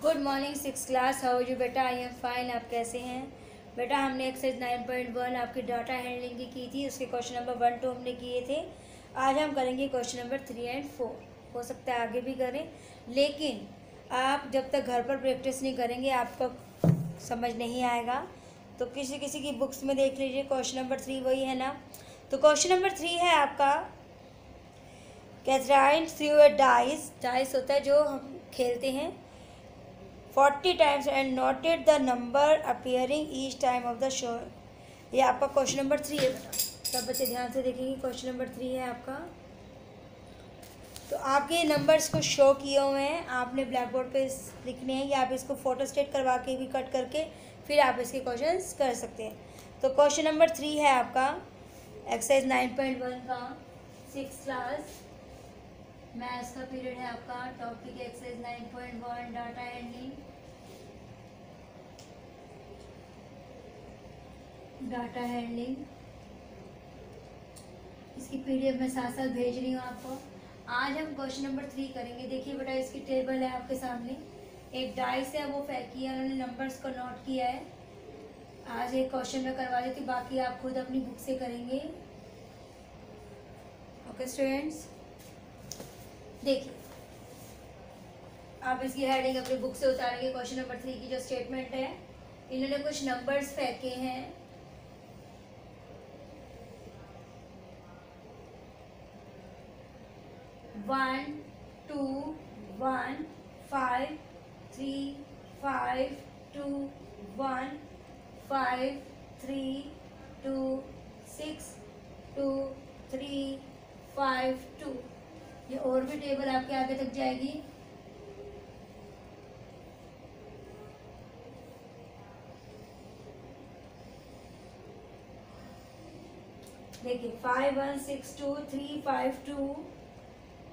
Good morning six class, how you बेटा? I am fine. आप कैसे हैं बेटा? हमने एक्सरसाइज 9.1 आपकी डाटा हैंडलिंग की थी। उसके क्वेश्चन नंबर 1 2 हमने किए थे। आज हम करेंगे क्वेश्चन नंबर 3 एंड 4। हो सकता है आगे भी करें, लेकिन आप जब तक घर पर प्रैक्टिस नहीं करेंगे आपको समझ नहीं आएगा। तो किसी किसी की बुक्स में देख लीजिए, क्वेश्चन नंबर 3 वही है ना। तो क्वेश्चन नंबर 3 है आपका, Catherine through a dice. Dice होता है जो हम खेलते हैं 40 times and noted the number appearing each time of the show. ये आपका क्वेश्चन नंबर 3 है बेटा। सब बच्चे ध्यान से देखेंगे, क्वेश्चन नंबर 3 है आपका। तो आपके नंबर्स को शो किए हुए हैं, आपने ब्लैक बोर्ड पे लिखने हैं या आप इसको फोटो स्टेट करवा के भी कट करके फिर आप इसके क्वेश्चंस कर सकते हैं। तो क्वेश्चन नंबर 3 है आपका एक्सरसाइज 9.1 का 6th क्लास मैथ्स का पीरियड है आपका। Topic exercise 9.1 data handling. Data handling इसकी पीडीएफ मैं साथ साथ भेज रही हूँ आपको। आज हम क्वेश्चन नंबर 3 करेंगे। देखिए बेटा, इसकी टेबल है आपके सामने। एक डाइस है, वो फेंक किया, उन्होंने नंबर्स को नोट किया है। आज एक क्वेश्चन में करवा देती, बाकी आप खुद अपनी बुक से करेंगे। ओके स्टूडेंट्स, देखिए आप इसकी हेडिंग अपनी बुक से उतारेंगे। क्वेश्चन नंबर 3 की जो स्टेटमेंट है, इन्होंने कुछ नंबर्स फेंके हैं। 1 2 1 5 3 5 2 1 5 3 2 6 2 3 5 2। ये और भी टेबल आपके आगे तक जाएगी। देखिए 5 1 6 2 3 5 2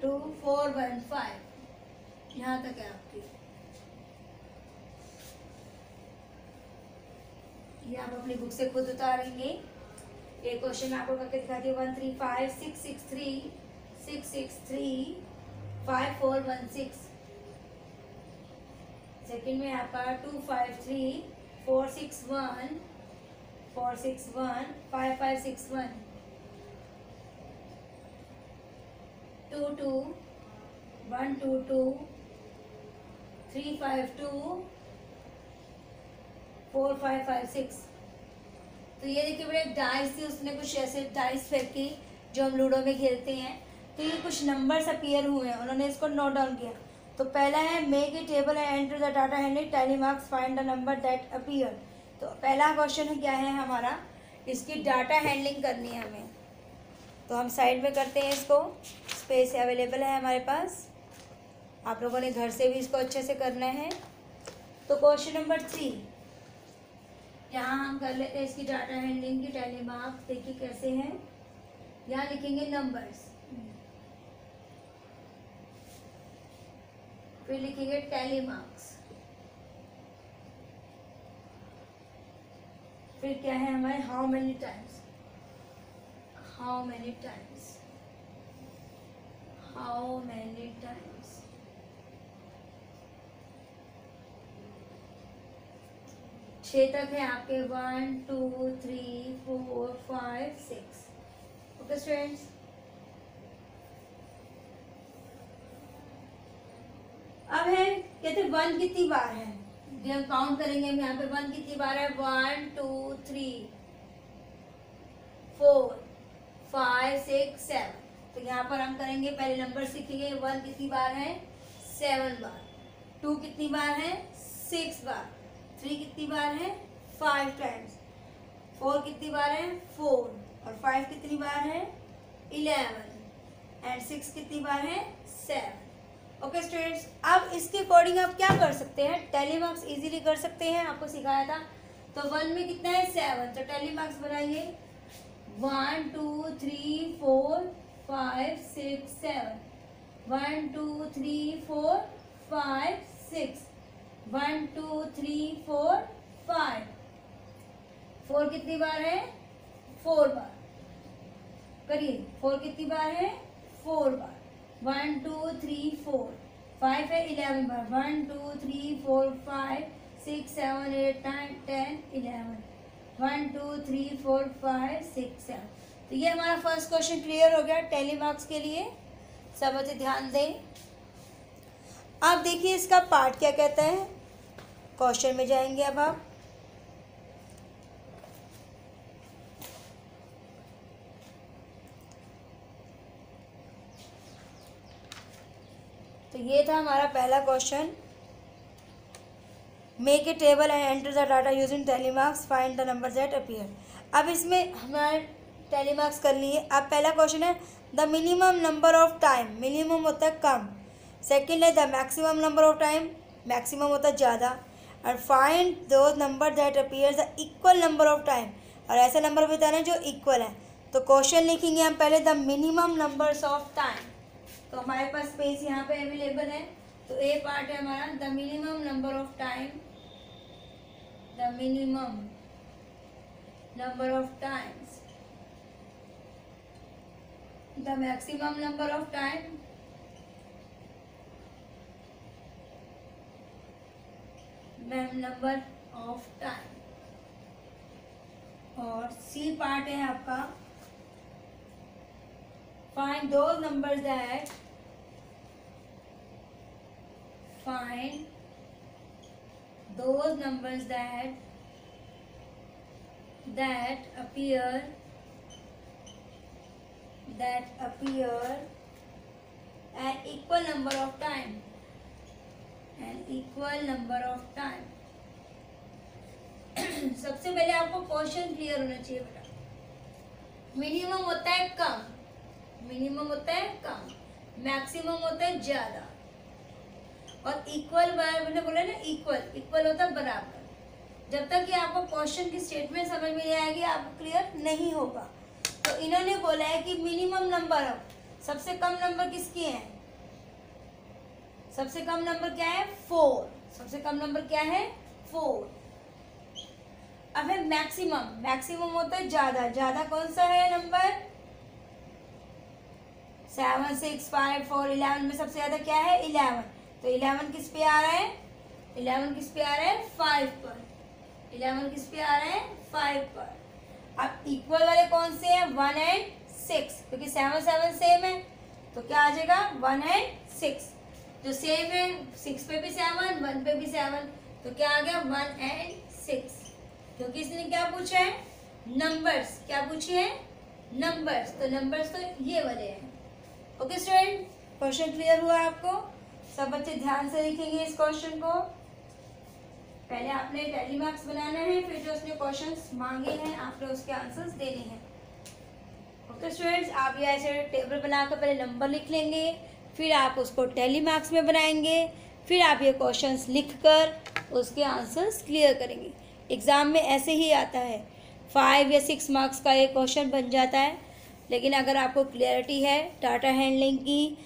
2 4 1 5, यहाँ तक है आपकी। ये आप अपनी बुक से खुद उतारेंगे। एक क्वेश्चन आपको करके दिखाती हूँ। 1 3 5 6 6 3 6 6 3 5 4 1 6। सेकेंड में आपका 2 5 3 4 6 1 4 6 1 5 5 6 1 2 2 1 2 2 3 5 2 4 5 5 6। तो ये देखिए बेटा, एक डाइस थी, उसने कुछ ऐसे डाइस फेंकी जो हम लूडो में खेलते हैं। तो ये कुछ नंबर्स अपीयर हुए हैं, उन्होंने इसको नोट डाउन किया। तो पहला है make a table and enter the data handling tally marks find the number that appear. तो पहला क्वेश्चन है क्या है हमारा, इसकी डाटा हैंडलिंग करनी है हमें। तो हम साइड में करते हैं इसको, स्पेस अवेलेबल है हमारे पास। आप लोगों ने घर से भी इसको अच्छे से करना है। तो क्वेश्चन नंबर 3 यहाँ हम कर लेते हैं इसकी डाटा हैंडलिंग की टैली मार्क्स। देखिए कैसे हैं, यहाँ लिखेंगे नंबर्स, फिर लिखेंगे टैली मार्क्स, फिर क्या है हमारे how many times, how many times, how many times. छः तक है आपके 1 2 3 4 5 6। ओके स्टूडेंट्स, अब है कहते 1 कितनी बार है, ये हम काउंट करेंगे। हम यहाँ पे 1 कितनी बार है, 1 2 3 4 5 6 7। तो यहाँ पर हम करेंगे, पहले नंबर सीखेंगे। 1 कितनी बार है, 7 बार। 2 कितनी बार है, 6 बार। 3 कितनी बार है, 5 टाइम्स। 4 कितनी बार है, 4। और 5 कितनी बार है, 11। एंड 6 कितनी बार है, 7। ओके स्टूडेंट्स, अब इसके अकॉर्डिंग आप क्या कर सकते हैं, टैली मार्क्स इजीली कर सकते हैं। आपको सिखाया था। तो 1 में कितना है, 7। तो टैली मार्क्स बनाइए 1 2 3 4 5 6 7। 1 2 3 4 5 6। 1 2 3 4 5। 4 कितनी बार है, 4 बार। करिए 4 कितनी बार है, 4 बार। 1 2 3 4 5 है 11 बार, 1 2 3 4 5 6 7 8 9 10 11, 1 2 3 4 5 6 7। तो ये हमारा फर्स्ट क्वेश्चन क्लियर हो गया टेली मार्क्स के लिए। सब बच्चे ध्यान दें। अब देखिए इसका पार्ट क्या कहता है, क्वेश्चन में जाएंगे अब आप। तो ये था हमारा पहला question, make a table and enter the data using tally marks, find the number that appear. अब इसमें हमारे टेली मार्क्स कर लिए। अब पहला क्वेश्चन है the minimum number of time, minimum होता है कम। सेकेंड है the maximum number of time, maximum होता है ज़्यादा। और find those number that appear the equal number of time, और ऐसा नंबर बताना है जो इक्वल है। तो क्वेश्चन लिखेंगे हम पहले the minimum numbers of time. तो हमारे पास स्पेस यहाँ पे अवेलेबल है। तो ए पार्ट है हमारा the minimum number of time, the minimum number of times, the maximum number of time, number of time. और सी पार्ट है आपका find those numbers that appear an equal number of time, सबसे पहले आपको question clear होना चाहिए बेटा। Minimum होता है कम, मिनिमम होता है कम, मैक्सिमम होता है ज़्यादा, और इक्वल मैंने बोला ना इक्वल, इक्वल होता है बराबर। जब तक कि आपको क्वेश्चन की स्टेटमेंट समझ में नहीं आएगी आपको क्लियर नहीं होगा। तो इन्होंने बोला है कि मिनिमम नंबर ऑफ, सबसे कम नंबर किसकी है, सबसे कम नंबर क्या है 4, सबसे कम नंबर क्या है 4। अब है मैक्सिमम, मैक्सिमम होता है ज़्यादा, ज़्यादा कौन सा है नंबर 7 6 5 4 11 में सबसे ज़्यादा क्या है 11। तो 11 किस पे आ रहा है, 11 किस पे आ रहा है 5 पर, 11 किस पे आ रहा है 5 पर। अब इक्वल वाले कौन से हैं 1 एंड 6, क्योंकि 7 7 सेम है तो क्या आ जाएगा 1 एंड 6। जो सेम है 6 पे भी 7 1 पे भी 7, तो क्या आ गया 1 एंड 6। क्योंकि इसने क्या पूछा है नंबर्स, क्या पूछे हैं नंबर्स, तो नंबर्स तो ये वाले हैं। ओके स्टूडेंट, क्वेश्चन क्लियर हुआ आपको? सब बच्चे ध्यान से लिखेंगे इस क्वेश्चन को। पहले आपने टेली मार्क्स बनाना है, फिर जो उसने क्वेश्चंस मांगे हैं आपने उसके आंसर्स देने हैं। ओके स्टूडेंट्स, आप ये ऐसे टेबल बनाकर पहले नंबर लिख लेंगे, फिर आप उसको टेली मार्क्स में बनाएंगे, फिर आप ये क्वेश्चंस लिखकर उसके आंसर्स क्लियर करेंगे। एग्ज़ाम में ऐसे ही आता है, 5 या 6 मार्क्स का एक क्वेश्चन बन जाता है। लेकिन अगर आपको क्लियरिटी है डाटा हैंडलिंग की,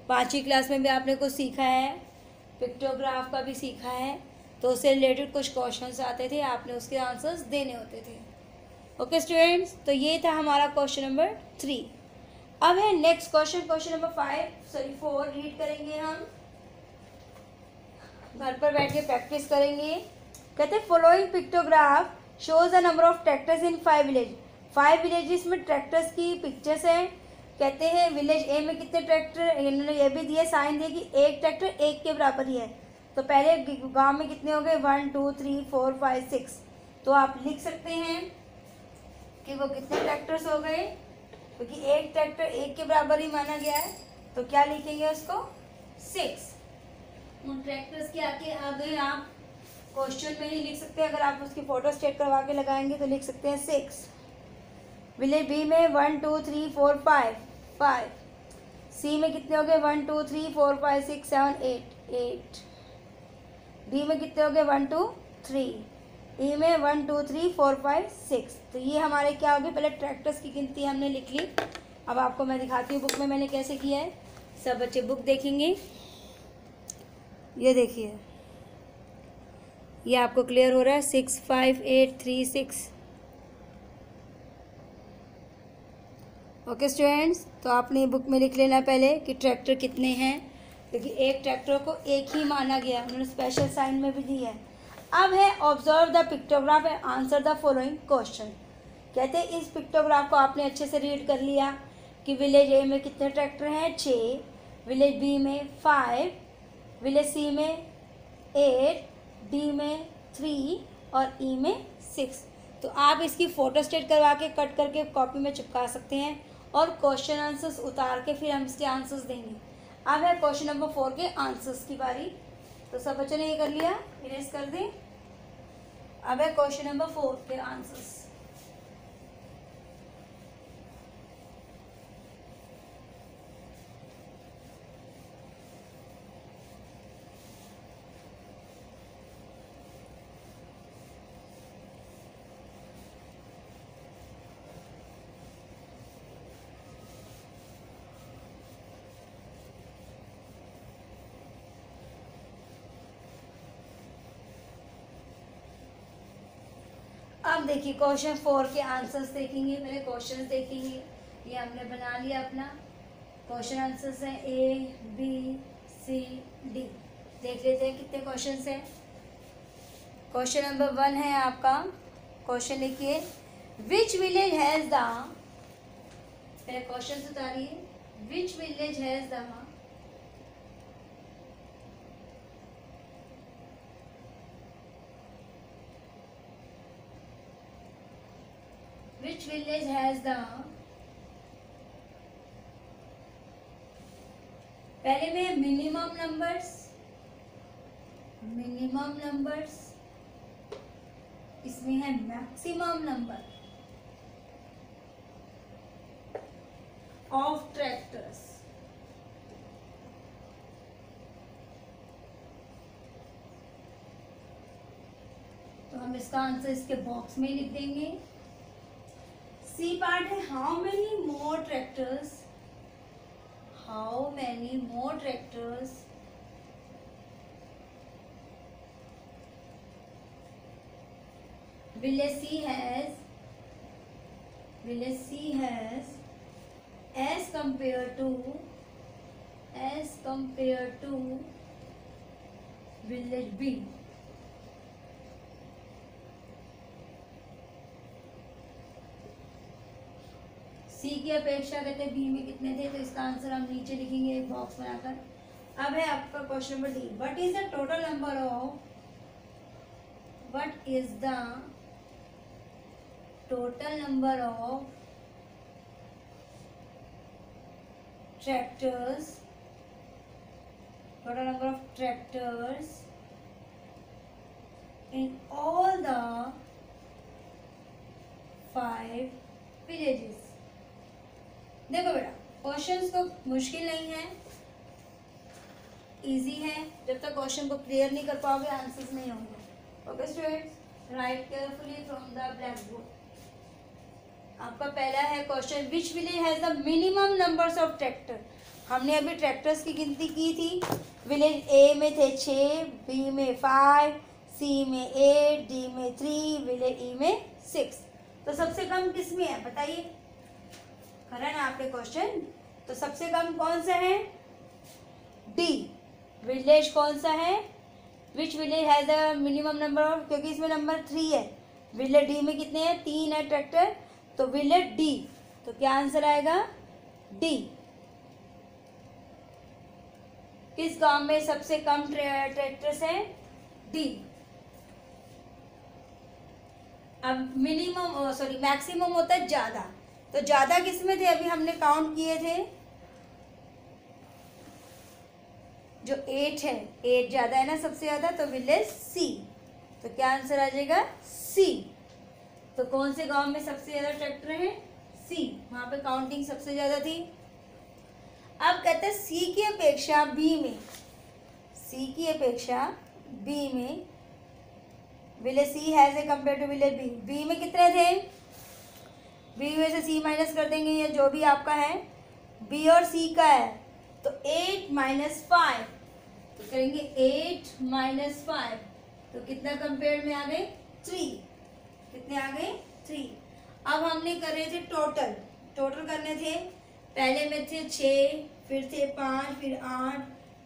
5वीं क्लास में भी आपने कुछ सीखा है, पिक्टोग्राफ का भी सीखा है, तो उससे रिलेटेड कुछ क्वेश्चंस आते थे, आपने उसके आंसर्स देने होते थे। ओके स्टूडेंट्स, तो ये था हमारा क्वेश्चन नंबर 3। अब है next question, question number 4 read करेंगे हम, घर पर बैठ के प्रैक्टिस करेंगे। कहते हैं following pictograph shows the number of tractors in 5 village. 5 villages में ट्रैक्टर्स की पिक्चर्स हैं। कहते हैं विलेज ए में कितने ट्रैक्टर, इन्होंने ये भी दिया साइन दिया कि एक ट्रैक्टर 1 के बराबर ही है। तो पहले गांव में कितने हो गए 1 2 3 4 5 6। तो आप लिख सकते हैं कि वो कितने ट्रैक्टर्स हो गए, क्योंकि एक ट्रैक्टर 1 के बराबर ही माना गया है। तो क्या लिखेंगे उसको 6। उन ट्रैक्टर्स के आगे आप क्वेश्चन में ही लिख सकते हैं, अगर आप उसकी फोटो स्टेट करवा के लगाएंगे तो लिख सकते हैं 6। विलेज बी में 1 2 3 4 5। सी में कितने हो गए 1 2 3 4 5 6 7 8। डी में कितने हो गए 1 2 3। ई में 1 2 3 4 5 6। तो ये हमारे क्या हो गए, पहले ट्रैक्टर्स की गिनती हमने लिख ली। अब आपको मैं दिखाती हूँ बुक में मैंने कैसे किया है। सब बच्चे बुक देखेंगे, ये देखिए, ये आपको क्लियर हो रहा है 6 5 8 3 6। ओके स्टूडेंट्स, तो आपने बुक में लिख लेना पहले कि ट्रैक्टर कितने हैं। क्योंकि एक ट्रैक्टर को एक ही माना गया, उन्होंने स्पेशल साइन में भी दी है। अब है observe the pictograph and answer the following question. कहते हैं इस पिक्टोग्राफ को आपने अच्छे से रीड कर लिया कि विलेज ए में कितने ट्रैक्टर हैं, 6, विलेज बी में 5, विलेज सी में 8, डी में 3 और ई में 6। तो आप इसकी फ़ोटो स्टेट करवा के कट करके कॉपी में चिपका सकते हैं और क्वेश्चन आंसर्स उतार के फिर हम इसके आंसर्स देंगे। अब है क्वेश्चन नंबर 4 के आंसर्स की बारी। तो सब बच्चों ने ये कर लिया, इरेज कर दें। अब है क्वेश्चन नंबर 4 के आंसर्स। अब देखिए क्वेश्चन 4 के आंसर्स देखेंगे, पहले क्वेश्चंस देखेंगे। ये हमने बना लिया अपना क्वेश्चन आंसर्स है ए बी सी डी। देख लेते हैं कितने क्वेश्चंस हैं। क्वेश्चन नंबर 1 है आपका, क्वेश्चन लिखिए विच विलेज हैज़ द, पहले क्वेश्चन उतारिए, which village has the Which village has the, पहले में मिनिमम नंबर्स, इसमें है मैक्सिमम नंबर ऑफ ट्रैक्टर्स। तो हम इसका आंसर इसके बॉक्स में लिख देंगे। सी पार्ट है how many more tractors, village C has as compared to village B। सी की अपेक्षा कहते हैं बी में कितने थे, तो इसका आंसर हम नीचे लिखेंगे एक बॉक्स बनाकर। अब है आपका question number D, what is the total number of tractors in all the 5 villages। देखो बेटा क्वेश्चंस को मुश्किल नहीं है, इजी है। जब तक क्वेश्चन को क्लियर नहीं कर पाओगे आंसर्स नहीं होंगे। Okay students, right carefully from the black board. आपका पहला है question which village has the minimum numbers of tractor. हमने अभी ट्रैक्टर्स की गिनती की थी। विलेज ए में थे 6, बी में 5, सी में 8, डी में 3, विलेज ई में 6। तो सबसे कम किस में है बताइए, करा ना आपने क्वेश्चन। तो सबसे कम कौन सा है, डी। विलेज कौन सा है, which village has the minimum number of, क्योंकि इसमें नंबर 3 है। विलेज डी में कितने हैं, 3 है ट्रैक्टर, तो विलेज डी। तो क्या आंसर आएगा, डी। किस गांव में सबसे कम ट्रैक्टर्स हैं, डी। अब मैक्सिमम होता है ज्यादा, तो ज्यादा किस में थे, अभी हमने काउंट किए थे, जो 8 है, 8 ज्यादा है ना सबसे ज्यादा, तो विलेज सी। तो क्या आंसर आ जाएगा, सी। तो कौन से गांव में सबसे ज्यादा ट्रैक्टर हैं, सी, वहां पे काउंटिंग सबसे ज्यादा थी। अब कहते हैं सी की अपेक्षा बी में, village C has a compare to village B. B में कितने थे, बी में से सी माइनस कर देंगे, ये जो भी आपका है बी और सी का है, तो 8 - 5, तो करेंगे 8 - 5, तो कितना कंपेयर में आ गए, 3। कितने आ गए, 3। अब हमने करे थे टोटल करने थे। पहले में थे 6, फिर थे 5, फिर 8,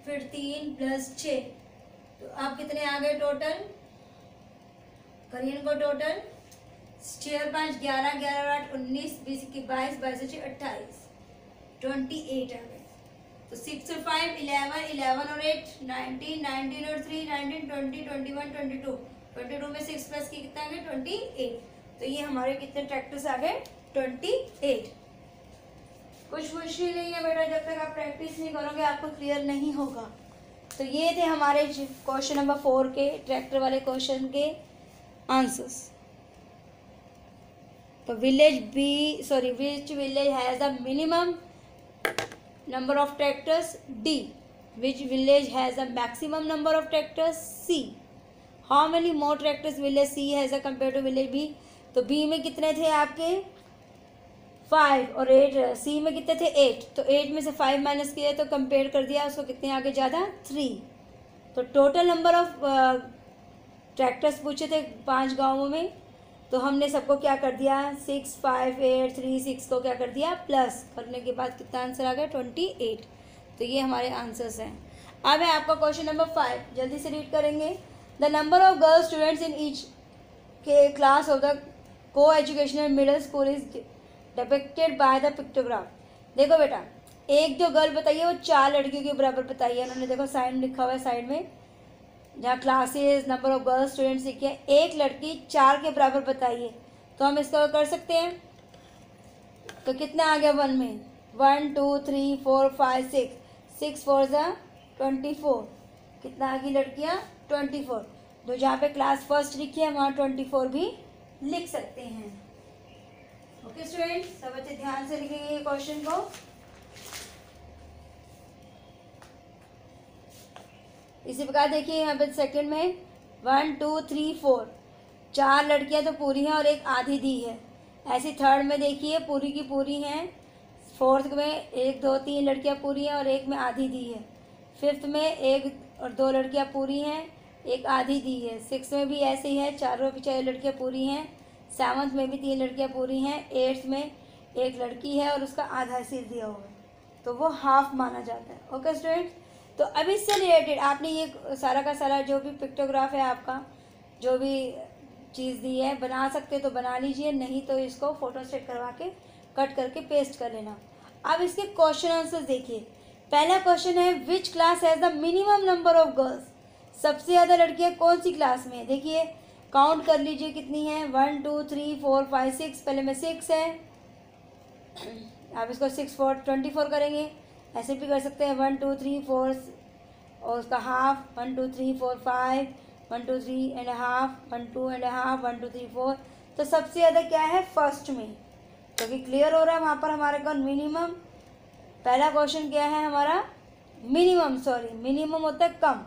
फिर 3 प्लस 6, तो अब कितने आ गए टोटल? करिए इनको टोटल। 6 और 5 11, 11 और 8 19, 20 21 22, 22 और 6 28, 28 आ गए। तो 6 और 5 11, 11 और 8 19, 19 और 3 19, 20, 21, 22, 22 में 6 प्लस की कितना आ गए? 28। तो ये हमारे कितने ट्रैक्टर्स आ गए? 28। कुछ मुश्किल नहीं है बेटा, जब तक आप प्रैक्टिस नहीं करोगे आपको क्लियर नहीं होगा। तो ये थे हमारे क्वेश्चन नंबर 4 के ट्रैक्टर वाले क्वेश्चन के आंसर्स। तो which village has the minimum number of tractors? D. Which village has the maximum number of tractors? C. How many more tractors village C has compare to village B? तो B में कितने थे आपके? 5 और 8। सी में कितने थे? 8। तो 8 में से 5 माइनस किया तो कंपेयर कर दिया उसको, कितने आगे ज़्यादा? 3। तो टोटल नंबर ऑफ ट्रैक्टर्स पूछे थे 5 गांवों में, तो हमने सबको क्या कर दिया? 6 5 8 3 6 को क्या कर दिया? प्लस करने के बाद कितना आंसर आ गया? 28। तो ये हमारे आंसर्स हैं। अब है आपका क्वेश्चन नंबर 5, जल्दी से रीड करेंगे। The number of girl students in each के क्लास ऑफ द को educational middle school is depicted by the pictograph. देखो बेटा, एक जो गर्ल बताइए वो 4 लड़कियों के बराबर बताइए। उन्होंने देखो साइन लिखा हुआ है साइड में, जहाँ classes number of girl students लिखे हैं, एक लड़की 4 के बराबर बताइए। तो हम इसको कर सकते हैं। तो कितना आ गया 1 में? 1 2 3 4 5 6, 6 4 ज़ा 24। कितना आ गई लड़कियाँ? 24। तो जहाँ पे क्लास फर्स्ट लिखी है वहाँ 24 भी लिख सकते हैं। ओके स्टूडेंट, सब बच्चे ध्यान से लिखेंगे क्वेश्चन को। इसी प्रकार देखिए यहाँ पे सेकंड में 1 2 3 4, 4 लड़कियाँ तो पूरी हैं और एक आधी दी है। ऐसी थर्ड में देखिए पूरी की पूरी हैं। फोर्थ में 1 2 3 लड़कियाँ पूरी हैं और एक में आधी दी है। फिफ्थ में 1 और 2 लड़कियाँ पूरी हैं, एक आधी दी है। सिक्स में भी ऐसे ही है, चारों की 4 लड़कियाँ पूरी हैं। सेवन्थ में भी 3 लड़कियाँ पूरी हैं। एट्थ में एक लड़की है और उसका आधा सिर दिया हुआ है, तो वो हाफ माना जाता है। ओके स्टूडेंट्स, तो अब इससे रिलेटेड आपने ये सारा का सारा जो भी पिक्टोग्राफ है आपका, जो भी चीज़ दी है बना सकते तो बना लीजिए, नहीं तो इसको फोटो स्टेट करवा के कट करके पेस्ट कर लेना। अब इसके क्वेश्चन आंसर देखिए। पहला क्वेश्चन है which class has the minimum number of girls? सबसे ज़्यादा लड़कियाँ कौन सी क्लास में है? देखिए काउंट कर लीजिए कितनी है। 1 2 3 4 5 6, पहले में 6 है, आप इसको 6 4 24 करेंगे। ऐसे भी कर सकते हैं 1 2 3 4 और उसका half, 1 2 3 4 5, 1 2 3 and half, 1 2 and half, 1 2 3 4। तो सबसे ज़्यादा क्या है? फर्स्ट में। क्योंकि क्लियर हो रहा है वहाँ पर हमारे को मिनिमम। पहला क्वेश्चन क्या है हमारा? मिनिमम, मिनिमम होता है कम,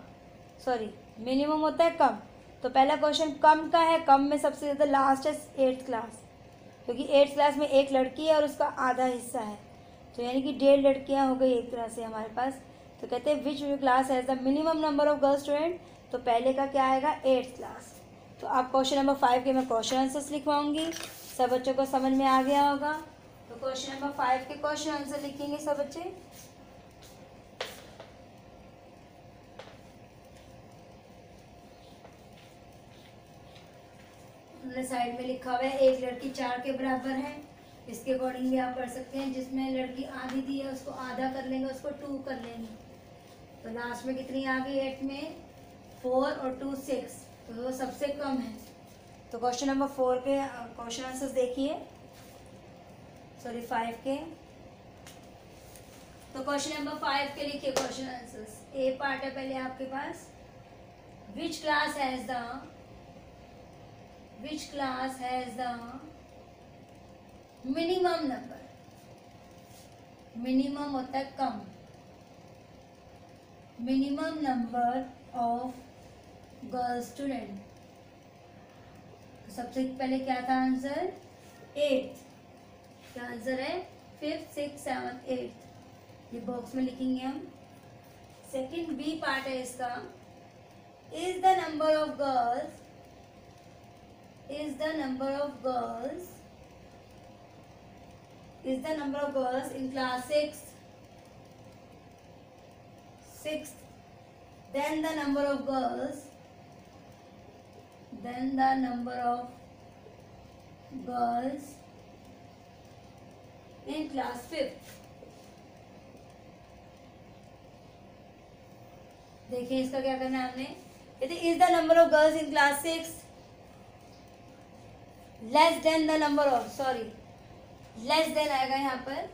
मिनिमम होता है कम। तो पहला क्वेश्चन कम का है। कम में सबसे ज़्यादा लास्ट है 8th क्लास, क्योंकि 8th क्लास में एक लड़की है और उसका आधा हिस्सा है, तो यानी कि 1.5 लड़कियाँ हो गई एक तरह से हमारे पास। तो कहते हैं विच class has the minimum number of girl student? तो पहले का क्या आएगा? 8th class. तो अब क्वेश्चन नंबर 5 के मैं क्वेश्चन आंसर्स लिखवाऊंगी, सब बच्चों को समझ में आ गया होगा। तो क्वेश्चन नंबर 5 के क्वेश्चन आंसर लिखेंगे सब बच्चे। उन्होंने साइड में लिखा हुआ है एक लड़की 4 के बराबर है, इसके अकॉर्डिंग भी आप कर सकते हैं। जिसमें लड़की आधी दी है उसको आधा कर लेंगे, उसको 2 कर लेंगे। तो लास्ट में कितनी आ गई? 8 में 4 और 2 6, तो वो सबसे कम है। तो क्वेश्चन नंबर 4 के क्वेश्चन आंसर्स देखिए, 5 के। तो क्वेश्चन नंबर 5 के लिखिए क्वेश्चन आंसर्स। ए पार्ट है पहले आपके पास, which class has the minimum number? Minimum होता है कम, minimum number of girl student. सबसे पहले क्या था आंसर? 8th। क्या आंसर है? 5th 6th 7th 8th, ये बॉक्स में लिखेंगे हम। सेकंड बी पार्ट है इसका, is the number of girls in class 6th then the number of girls in class 5th. देखिए इसका क्या करना है हमने, कहते is the number of girls in class 6 less than the number of, sorry less than आएगा यहाँ पर,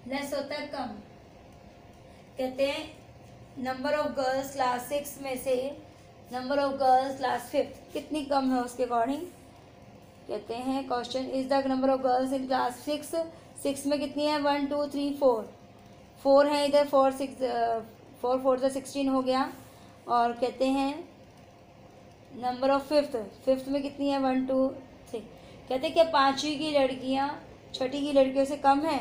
लेस होता है कम, कहते हैं नंबर ऑफ गर्ल्स क्लास 6 में से number of girls class 5th कितनी कम है उसके अकॉर्डिंग, कहते हैं question is the number of girls in class 6 में कितनी है 1 2 3 4 है इधर, 4 4 से 16 हो गया, और कहते हैं नंबर ऑफ 5th में कितनी है 1 2 3, कहते हैं कि 5वीं की लड़कियां 6ठी की लड़कियों से कम है,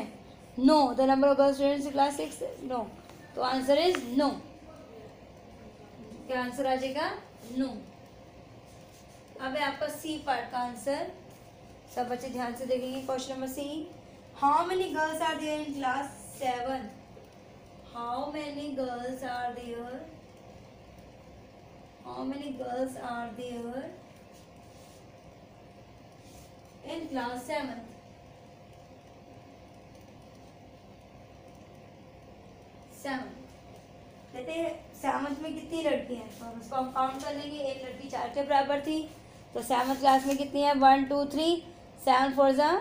know the number of girls students in class 6 no, तो आंसर इज नो, क्या आंसर आ जाएगा नो। अब है आपका सी पार्ट का आंसर, सब बच्चे ध्यान से देखेंगे। Question number C, how many girls are there in class 7, how many girls are there in class 7th, कहते हैं 7th में कितनी लड़की हैं, तो उसको हम काउंट कर लेंगे, एक लड़की 4 के बराबर थी, तो 7th क्लास में कितनी है 1 2 3, 7 4 जा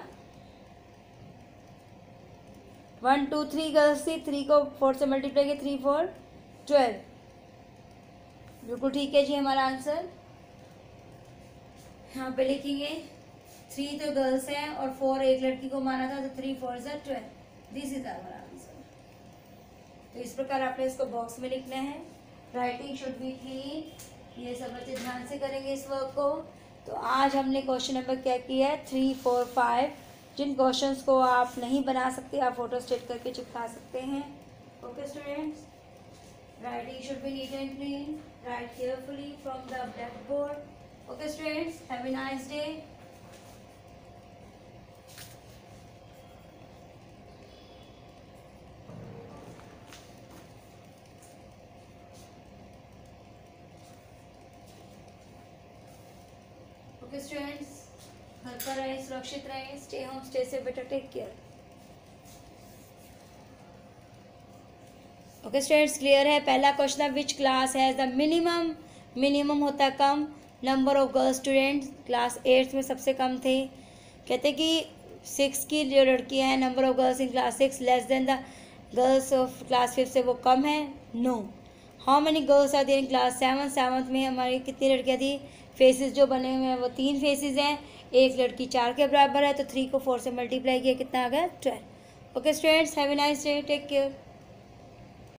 1 2 3 गर्ल्स थी, 3 को 4 से मल्टीप्लाई किया 3 4 12, बिल्कुल ठीक है जी हमारा आंसर। यहाँ पे लिखेंगे 3 तो गर्ल्स हैं और 4 एक लड़की को माना था, तो 3 4 जा 12, दिस इज आवर आंसर। तो इस प्रकार आपने इसको बॉक्स में लिखना है, राइटिंग शुड बी क्लीन, ये सब बच्चे ध्यान से करेंगे इस वर्क को। तो आज हमने क्वेश्चन नंबर क्या किया है 3 4 5, जिन क्वेश्चंस को आप नहीं बना सकते आप फोटो स्टेट करके चिपका सकते हैं। Okay students, writing should be neat and clean, write carefully from the black board. Okay students, have a nice day. Okay students, घर पर रहें, सुरक्षित रहें, stay home, stay safe, better take care. Okay students, clear है। पहला question है which class has the minimum होता है कम number of girls students, class 8 में सबसे कम थे। कहते कि 6 की जो लड़कियां हैं number of girls in class 6 less than the girls of class 5 से वो कम है, no. How many girls are there in class 7, 7th में हमारी कितनी लड़कियां थी, फेसेस जो बने हुए हैं वो 3 फेसेस हैं, एक लड़की 4 के बराबर है, तो 3 को 4 से मल्टीप्लाई किया कितना आ गया 12। Okay students, have a nice day, take care.